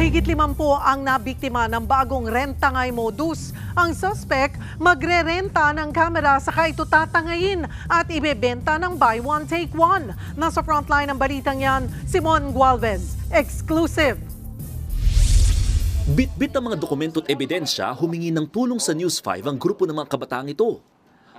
Mahigit 50 ang nabiktima ng bagong rentangay modus. Ang suspect magre-renta ng kamera saka ito tatangayin at ibebenta ng buy one take one. Nasa frontline ng balitang yan, Simon Gualvez. Exclusive. Bit-bit ang mga dokumento at ebidensya, humingi ng tulong sa News 5 ang grupo ng mga kabataang ito.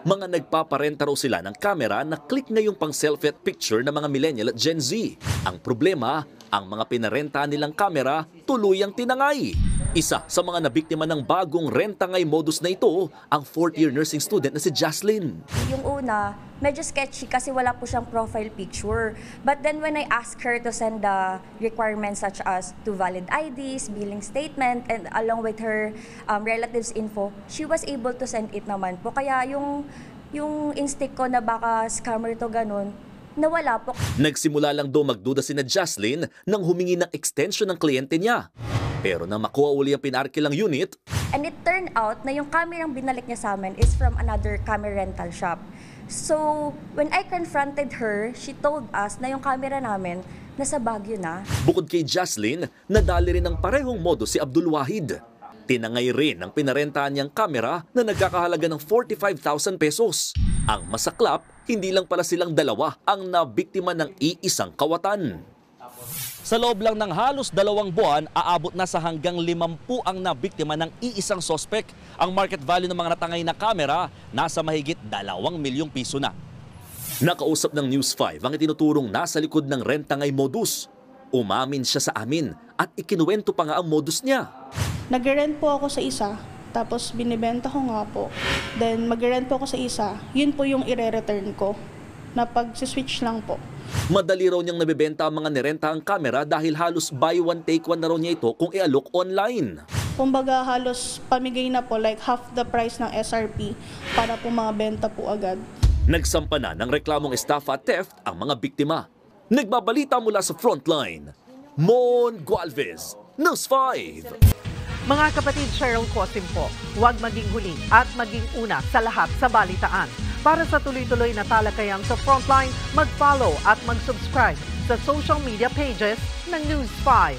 Mga nagpaparenta raw sila ng kamera na click ngayong pang selfie at picture ng mga millennial at Gen Z. Ang problema, ang mga pinarenta nilang kamera tuluyang tinangay. Isa sa mga nabiktima ng bagong rentangay modus na ito, ang 4th-year nursing student na si Jaslyn. Yung una, medyo sketchy kasi wala po siyang profile picture. But then when I asked her to send the requirements such as to valid IDs, billing statement, and along with her relatives info, she was able to send it naman po. Kaya yung instinct ko na baka scammer to ganun, nawala po. Nagsimula lang daw magduda sina Jaslyn nang humingi ng extension ng kliyente niya. Pero nang makuha uli ang pinarkilang unit, and it turned out na yung camera ang binalik niya sa amin is from another camera rental shop. So, when I confronted her, she told us na yung camera namin nasa Baguio na. Bukod kay Jaslyn, nadali rin ng parehong modus si Abdul Wahid. Tinangay rin ang pinarentahan niyang kamera na nagkakahalaga ng 45,000 pesos. Ang masaklap, hindi lang pala silang dalawa ang nabiktima ng iisang kawatan. Sa loob lang ng halos 2 buwan, aabot na sa hanggang 50 ang nabiktima ng iisang sospek. Ang market value ng mga natangay na kamera nasa mahigit 2 milyong piso na. Nakausap ng News 5 ang itinuturong nasa likod ng rentangay modus. Umamin siya sa amin at ikinuwento pa nga ang modus niya. Nag-rent po ako sa isa, tapos binibenta ko nga po. Then mag-rent po ako sa isa, yun po yung ire-return ko, na pag-switch lang po. Madali raw niyang nabibenta ang mga nirentahang kamera dahil halos buy one take one na raw niya ito kung i-alok online. Kumbaga halos pamigay na po, like half the price ng SRP para po mga benta po agad. Nagsampa na ng reklamong estafa at theft ang mga biktima. Nagbabalita mula sa frontline, Mon Gualvez, News 5. Mga kapatid, Cheryl Cosim po, huwag maging huli at maging una sa lahat sa balitaan. Para sa tuloy-tuloy na talakayan sa Frontline, mag-follow at mag-subscribe sa social media pages ng News 5.